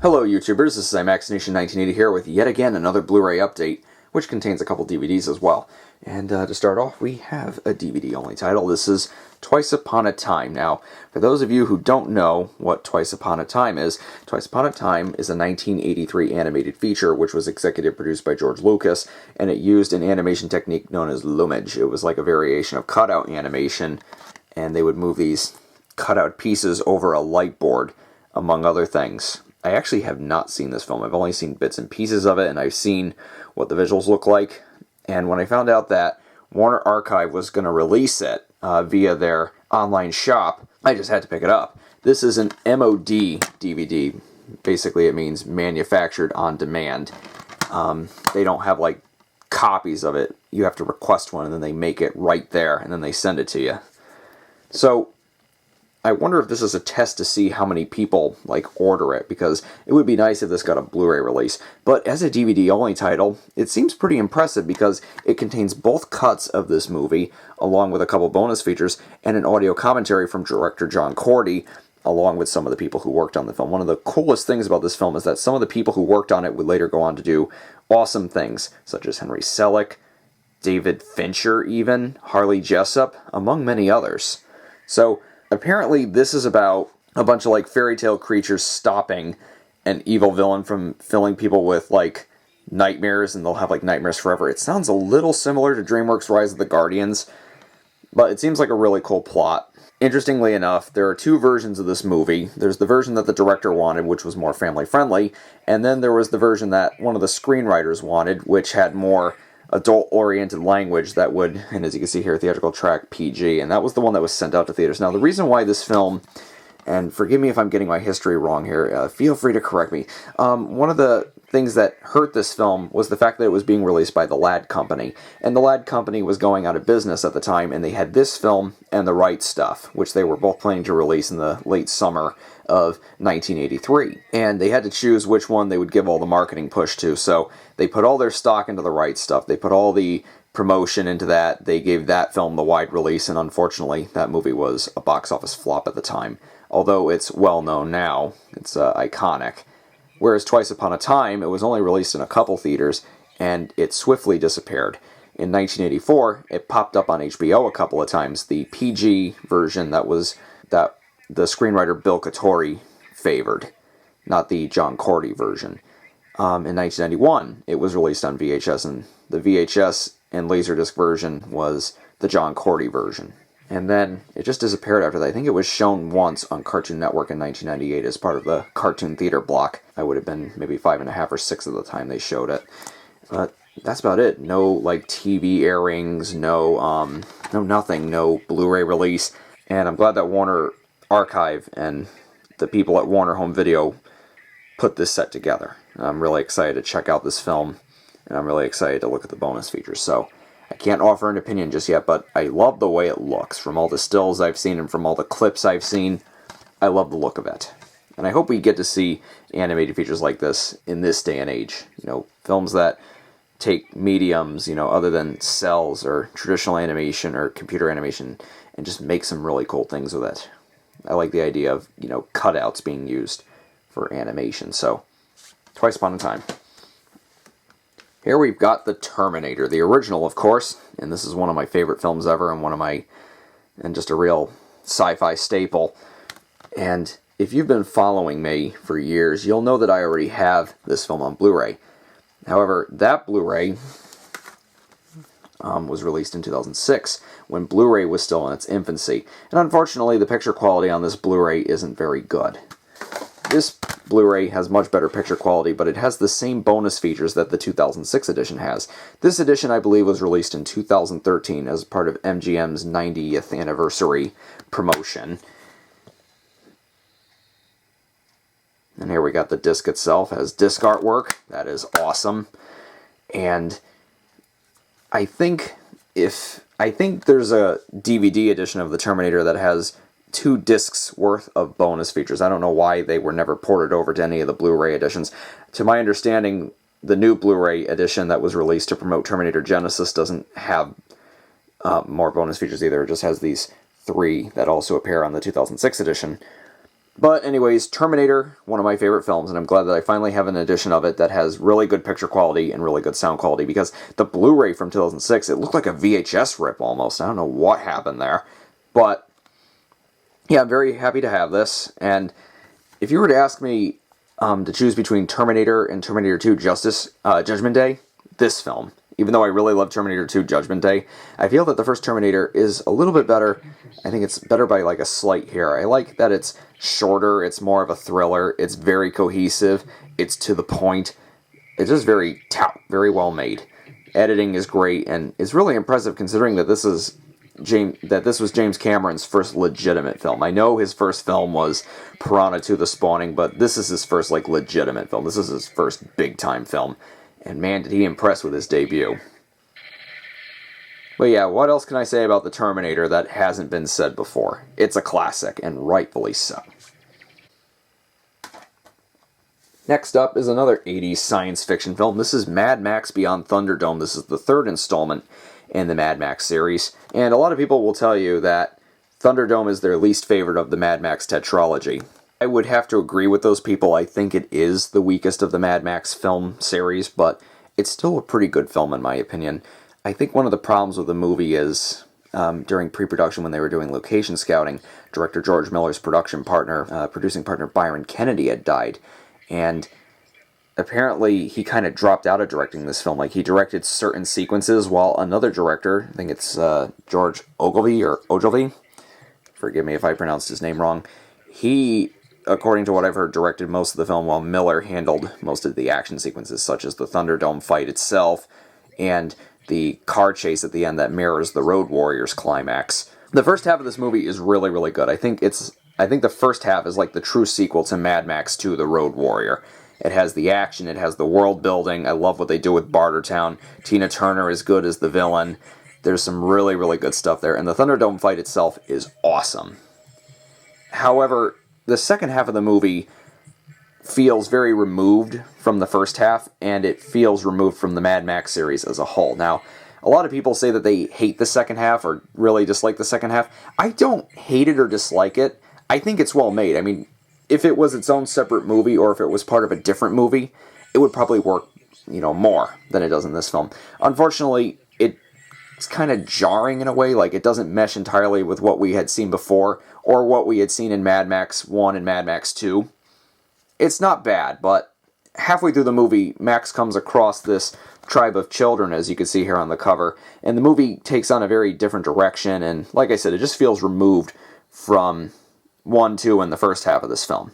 Hello YouTubers, this is IMAXNation1980 here with yet again another Blu-ray update, which contains a couple DVDs as well. And to start off, we have a DVD-only title. This is Twice Upon a Time. Now, for those of you who don't know what Twice Upon a Time is a 1983 animated feature which was executive produced by George Lucas, and it used an animation technique known as loomage. It was like a variation of cutout animation, and they would move these cutout pieces over a light board, among other things. I actually have not seen this film. I've only seen bits and pieces of it, and I've seen what the visuals look like. And when I found out that Warner Archive was going to release it via their online shop, I just had to pick it up. This is an MOD DVD. Basically, it means manufactured on demand. They don't have, like, copies of it. You have to request one, and then they make it right there, and then they send it to you. So I wonder if this is a test to see how many people, like, order it, because it would be nice if this got a Blu-ray release. But as a DVD-only title, it seems pretty impressive because it contains both cuts of this movie, along with a couple bonus features, and an audio commentary from director John Cordy, along with some of the people who worked on the film. One of the coolest things about this film is that some of the people who worked on it would later go on to do awesome things, such as Henry Selick, David Fincher even, Harley Jessup, among many others. So apparently this is about a bunch of, like, fairy tale creatures stopping an evil villain from filling people with, like, nightmares, and they'll have, like, nightmares forever. It sounds a little similar to DreamWorks' Rise of the Guardians, but it seems like a really cool plot. Interestingly enough, there are two versions of this movie. There's the version that the director wanted, which was more family-friendly, and then there was the version that one of the screenwriters wanted, which had more adult-oriented language that would, and as you can see here, theatrical track PG, and that was the one that was sent out to theaters. Now, the reason why this film, and forgive me if I'm getting my history wrong here, feel free to correct me, one of the things that hurt this film was the fact that it was being released by the Ladd Company, and the Ladd Company was going out of business at the time, and they had this film and The Right Stuff, which they were both planning to release in the late summer of 1983, and they had to choose which one they would give all the marketing push to, so they put all their stock into The Right Stuff, they put all the promotion into that, they gave that film the wide release, and unfortunately that movie was a box office flop at the time, although it's well known now, it's iconic. Whereas Twice Upon a Time, it was only released in a couple theaters, and it swiftly disappeared. In 1984, it popped up on HBO a couple of times, the PG version that the screenwriter Bill Katori favored, not the John Cordy version. In 1991, it was released on VHS, and the VHS and Laserdisc version was the John Cordy version. And then it just disappeared after that. I think it was shown once on Cartoon Network in 1998 as part of the Cartoon Theater block. I would have been maybe 5.5 or 6 at the time they showed it. But that's about it. No, like, TV airings, no nothing, no Blu-ray release. And I'm glad that Warner Archive and the people at Warner Home Video put this set together. I'm really excited to check out this film, and I'm really excited to look at the bonus features. So I can't offer an opinion just yet, but I love the way it looks. From all the stills I've seen and from all the clips I've seen, I love the look of it. And I hope we get to see animated features like this in this day and age. You know, films that take mediums, you know, other than cells or traditional animation or computer animation, and just make some really cool things with it. I like the idea of, you know, cutouts being used for animation. So, Twice Upon a Time. Here we've got the Terminator, the original, of course, and this is one of my favorite films ever, and just a real sci-fi staple. And if you've been following me for years, you'll know that I already have this film on Blu-ray. However, that Blu-ray was released in 2006, when Blu-ray was still in its infancy. And unfortunately, the picture quality on this Blu-ray isn't very good. This Blu-ray has much better picture quality, but it has the same bonus features that the 2006 edition has. This edition, I believe, was released in 2013 as part of MGM's 90th anniversary promotion. And here we got the disc itself. It has disc artwork. That is awesome. And I think there's a DVD edition of the Terminator that has 2 discs worth of bonus features. I don't know why they were never ported over to any of the Blu-ray editions. To my understanding, the new Blu-ray edition that was released to promote Terminator Genisys doesn't have more bonus features either. It just has these 3 that also appear on the 2006 edition. But anyways, Terminator, one of my favorite films, and I'm glad that I finally have an edition of it that has really good picture quality and really good sound quality, because the Blu-ray from 2006, it looked like a VHS rip almost. I don't know what happened there. But, yeah, I'm very happy to have this, and if you were to ask me to choose between Terminator and Terminator 2 Judgment Day, this film. Even though I really love Terminator 2 Judgment Day, I feel that the first Terminator is a little bit better. I think it's better by like a slight hair. I like that it's shorter, it's more of a thriller, it's very cohesive, it's to the point. It's just very well made. Editing is great, and it's really impressive considering that this was James Cameron's first legitimate film. I know his first film was Piranha 2: The Spawning, but this is his first like legitimate film. This is his first big-time film. And man, did he impress with his debut. But yeah, what else can I say about the Terminator that hasn't been said before? It's a classic, and rightfully so. Next up is another 80s science fiction film. This is Mad Max Beyond Thunderdome. This is the third installment in the Mad Max series. And a lot of people will tell you that Thunderdome is their least favorite of the Mad Max tetralogy. I would have to agree with those people. I think it is the weakest of the Mad Max film series, but it's still a pretty good film in my opinion. I think one of the problems with the movie is, during pre-production when they were doing location scouting, director George Miller's producing partner Byron Kennedy had died, and apparently he kind of dropped out of directing this film. Like, he directed certain sequences while another director, I think it's George Ogilvy, forgive me if I pronounced his name wrong, he, according to what I've heard, directed most of the film while Miller handled most of the action sequences, such as the Thunderdome fight itself and the car chase at the end that mirrors the Road Warriors climax. The first half of this movie is really, really good. I think the first half is like the true sequel to Mad Max 2: The Road Warrior. It has the action, it has the world building. I love what they do with Bartertown. Tina Turner is good as the villain. There's some really, really good stuff there, and the Thunderdome fight itself is awesome. However, the second half of the movie feels very removed from the first half, and it feels removed from the Mad Max series as a whole. Now, a lot of people say that they hate the second half or really dislike the second half. I don't hate it or dislike it. I think it's well made. I mean, if it was its own separate movie or if it was part of a different movie, it would probably work, more than it does in this film. Unfortunately, it's kind of jarring in a way, like it doesn't mesh entirely with what we had seen before or what we had seen in Mad Max 1 and Mad Max 2. It's not bad, but halfway through the movie, Max comes across this tribe of children, as you can see here on the cover, and the movie takes on a very different direction, and like I said, it just feels removed from 1, 2, and the first half of this film.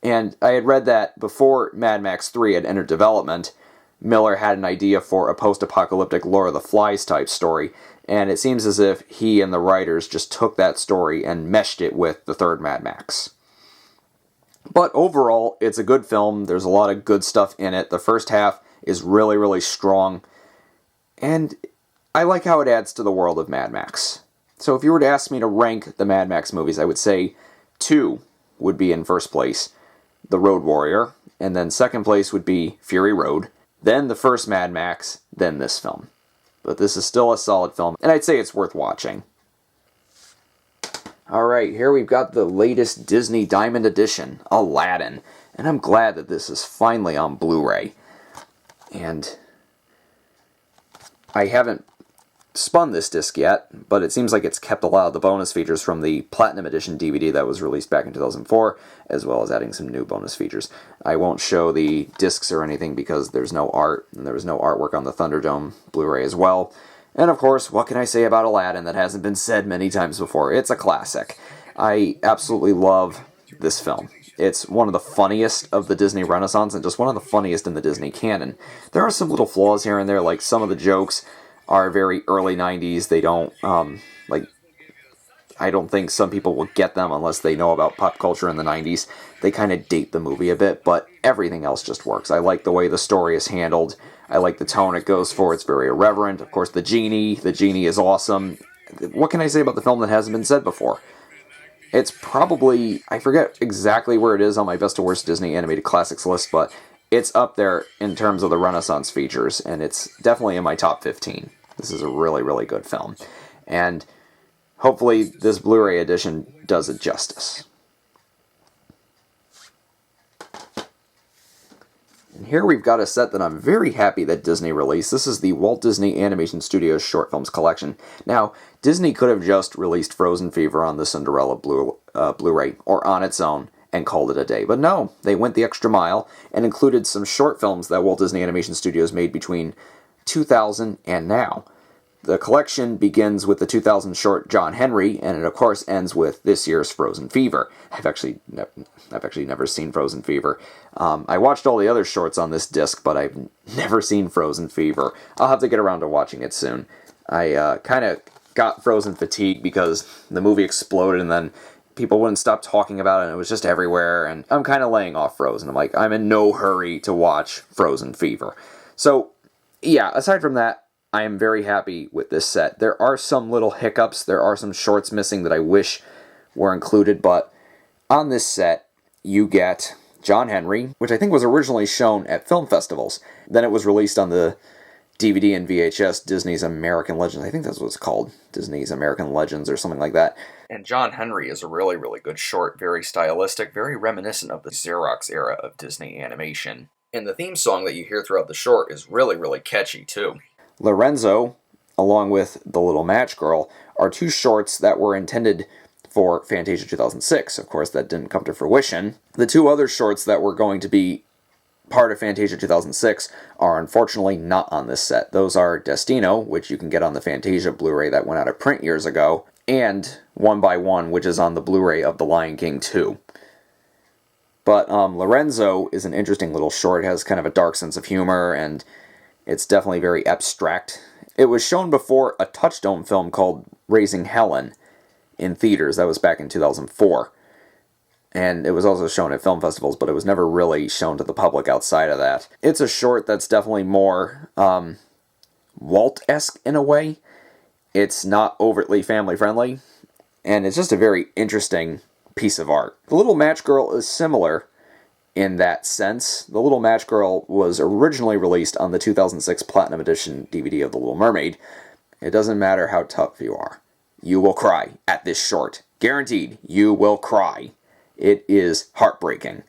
And I had read that before Mad Max 3 had entered development, Miller had an idea for a post-apocalyptic Lord of the Flies type story, and it seems as if he and the writers just took that story and meshed it with the third Mad Max. But overall, it's a good film. There's a lot of good stuff in it. The first half is really, really strong, and I like how it adds to the world of Mad Max. So if you were to ask me to rank the Mad Max movies, I would say 2 would be in first place, The Road Warrior, and then second place would be Fury Road, then the first Mad Max, then this film. But this is still a solid film, and I'd say it's worth watching. Alright, here we've got the latest Disney Diamond Edition, Aladdin, and I'm glad that this is finally on Blu-ray. And I haven't spun this disc yet, but it seems like it's kept a lot of the bonus features from the Platinum Edition DVD that was released back in 2004, as well as adding some new bonus features. I won't show the discs or anything because there's no art, and there was no artwork on the Thunderdome Blu-ray as well. And of course, what can I say about Aladdin that hasn't been said many times before? It's a classic. I absolutely love this film. It's one of the funniest of the Disney Renaissance, and just one of the funniest in the Disney canon. There are some little flaws here and there, like some of the jokes are very early 90s. They don't, I don't think some people will get them unless they know about pop culture in the 90s. They kind of date the movie a bit, but everything else just works. I like the way the story is handled. I like the tone it goes for. It's very irreverent. Of course, the genie is awesome. What can I say about the film that hasn't been said before? It's probably, I forget exactly where it is on my best to worst Disney animated classics list, but it's up there in terms of the Renaissance features, and it's definitely in my top 15. This is a really, really good film. And hopefully this Blu-ray edition does it justice. And here we've got a set that I'm very happy that Disney released. This is the Walt Disney Animation Studios Short Films Collection. Now, Disney could have just released Frozen Fever on the Cinderella Blu-ray, or on its own, and called it a day. But no, they went the extra mile and included some short films that Walt Disney Animation Studios made between 2000 and now. The collection begins with the 2000 short John Henry, and it of course ends with this year's Frozen Fever. I've actually never seen Frozen Fever. I watched all the other shorts on this disc, but I've never seen Frozen Fever. I'll have to get around to watching it soon. I kind of got Frozen fatigue because the movie exploded and then people wouldn't stop talking about it and it was just everywhere, and I'm kind of laying off Frozen. I'm like, I'm in no hurry to watch Frozen Fever. So, yeah, aside from that, I am very happy with this set. There are some little hiccups, there are some shorts missing that I wish were included, but on this set, you get John Henry, which I think was originally shown at film festivals. Then it was released on the DVD and VHS, Disney's American Legends. I think that's what it's called, Disney's American Legends or something like that. And John Henry is a really, really good short, very stylistic, very reminiscent of the Xerox era of Disney animation. And the theme song that you hear throughout the short is really, really catchy too. Lorenzo, along with The Little Match Girl, are two shorts that were intended for Fantasia 2006. Of course, that didn't come to fruition. The two other shorts that were going to be part of Fantasia 2006 are unfortunately not on this set. Those are Destino, which you can get on the Fantasia Blu-ray that went out of print years ago, and One by One, which is on the Blu-ray of The Lion King 2. But Lorenzo is an interesting little short. It has kind of a dark sense of humor, and it's definitely very abstract. It was shown before a Touchstone film called Raising Helen in theaters. That was back in 2004. And it was also shown at film festivals, but it was never really shown to the public outside of that. It's a short that's definitely more Walt-esque in a way. It's not overtly family-friendly, and it's just a very interesting piece of art. The Little Match Girl is similar in that sense. The Little Match Girl was originally released on the 2006 Platinum Edition DVD of The Little Mermaid. It doesn't matter how tough you are. You will cry at this short. Guaranteed, you will cry. It is heartbreaking.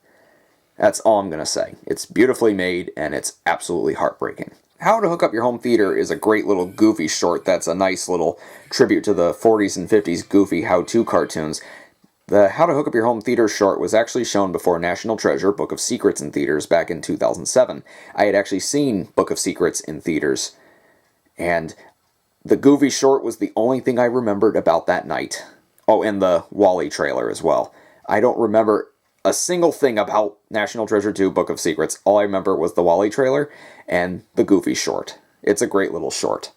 That's all I'm going to say. It's beautifully made, and it's absolutely heartbreaking. How to Hook Up Your Home Theater is a great little goofy short that's a nice little tribute to the 40s and 50s goofy how-to cartoons. The How to Hook Up Your Home Theater short was actually shown before National Treasure, Book of Secrets in theaters back in 2007. I had actually seen Book of Secrets in theaters, and the Goofy short was the only thing I remembered about that night. Oh, and the Wall-E trailer as well. I don't remember a single thing about National Treasure 2, Book of Secrets. All I remember was the Wall-E trailer and the Goofy short. It's a great little short.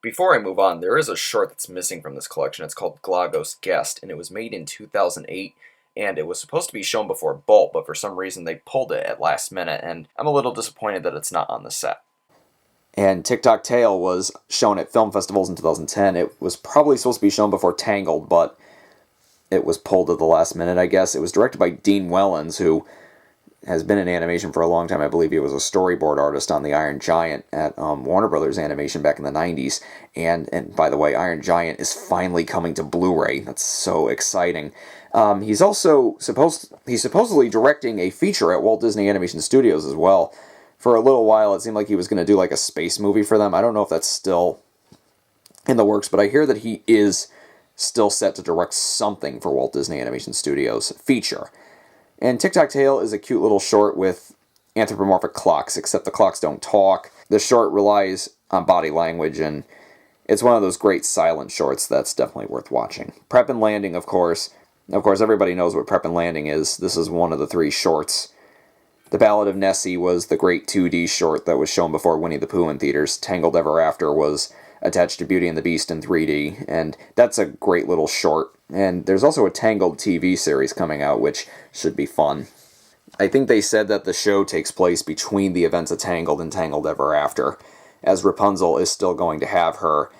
Before I move on, there is a short that's missing from this collection. It's called Glagos Guest, and it was made in 2008, and it was supposed to be shown before Bolt, but for some reason they pulled it at last minute, and I'm a little disappointed that it's not on the set. And Tic Tac Tale was shown at film festivals in 2010. It was probably supposed to be shown before Tangled, but it was pulled at the last minute, I guess. It was directed by Dean Wellens, who has been in animation for a long time. I believe he was a storyboard artist on the Iron Giant at Warner Brothers Animation back in the 90s. And by the way, Iron Giant is finally coming to Blu-ray. That's so exciting. He's supposedly directing a feature at Walt Disney Animation Studios as well. For a little while, it seemed like he was going to do like a space movie for them. I don't know if that's still in the works, but I hear that he is still set to direct something for Walt Disney Animation Studios feature. And Tic Tac Tale is a cute little short with anthropomorphic clocks, except the clocks don't talk. The short relies on body language, and it's one of those great silent shorts that's definitely worth watching. Prep and Landing, of course. Of course, everybody knows what Prep and Landing is. This is one of the three shorts. The Ballad of Nessie was the great 2D short that was shown before Winnie the Pooh in theaters. Tangled Ever After was attached to Beauty and the Beast in 3D, and that's a great little short. And there's also a Tangled TV series coming out, which should be fun. I think they said that the show takes place between the events of Tangled and Tangled Ever After, as Rapunzel is still going to have her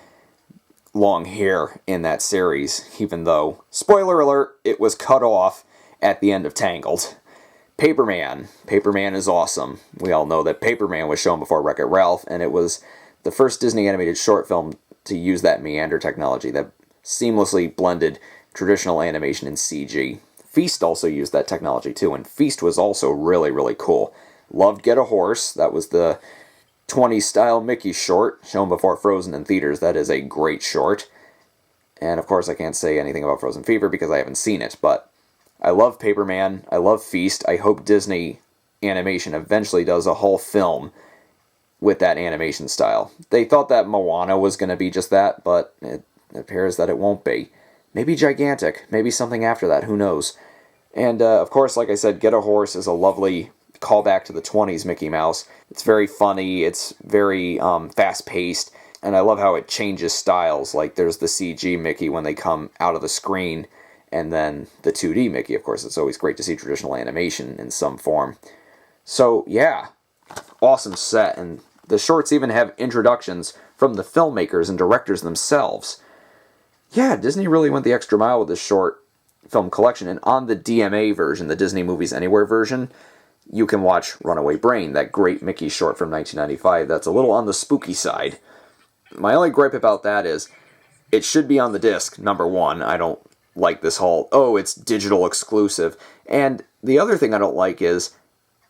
long hair in that series, even though, spoiler alert, it was cut off at the end of Tangled. Paperman. Paperman is awesome. We all know that Paperman was shown before Wreck-It Ralph, and it was the first Disney animated short film to use that meander technology that seamlessly blended traditional animation and CG. Feast also used that technology too, and Feast was also really, really cool. Loved Get a Horse. That was the 20s style Mickey short, shown before Frozen in theaters. That is a great short. And of course I can't say anything about Frozen Fever because I haven't seen it, but I love Paperman. I love Feast. I hope Disney Animation eventually does a whole film with that animation style. They thought that Moana was going to be just that, but it appears that it won't be. Maybe Gigantic. Maybe something after that. Who knows? And, of course, like I said, Get a Horse is a lovely callback to the 20s Mickey Mouse. It's very funny. It's very fast-paced. And I love how it changes styles. Like, there's the CG Mickey when they come out of the screen, and then the 2D Mickey. Of course, it's always great to see traditional animation in some form. So, yeah. Awesome set. And the shorts even have introductions from the filmmakers and directors themselves. Yeah, Disney really went the extra mile with this short film collection. And on the DMA version, the Disney Movies Anywhere version, you can watch Runaway Brain, that great Mickey short from 1995 that's a little on the spooky side. My only gripe about that is it should be on the disc, number one. I don't like this whole, oh, it's digital exclusive. And the other thing I don't like is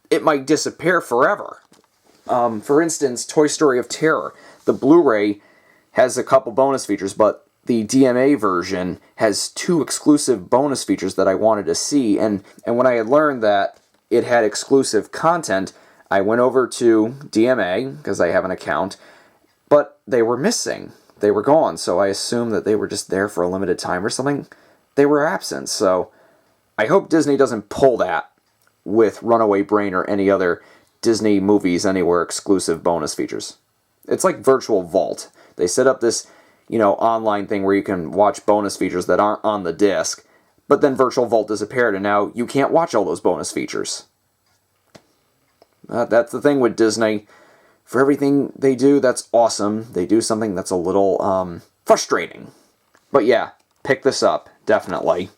it might disappear forever. For instance, Toy Story of Terror. The Blu-ray has a couple bonus features, but the DMA version has 2 exclusive bonus features that I wanted to see. And when I had learned that it had exclusive content, I went over to DMA, because I have an account, but they were missing. They were gone, so I assumed that they were just there for a limited time or something. They were absent, so I hope Disney doesn't pull that with Runaway Brain or any other Disney Movies Anywhere exclusive bonus features. It's like Virtual Vault. They set up this, online thing where you can watch bonus features that aren't on the disc, but then Virtual Vault disappeared, and now you can't watch all those bonus features. That's the thing with Disney. For everything they do, that's awesome. They do something that's a little frustrating. But yeah, pick this up, definitely.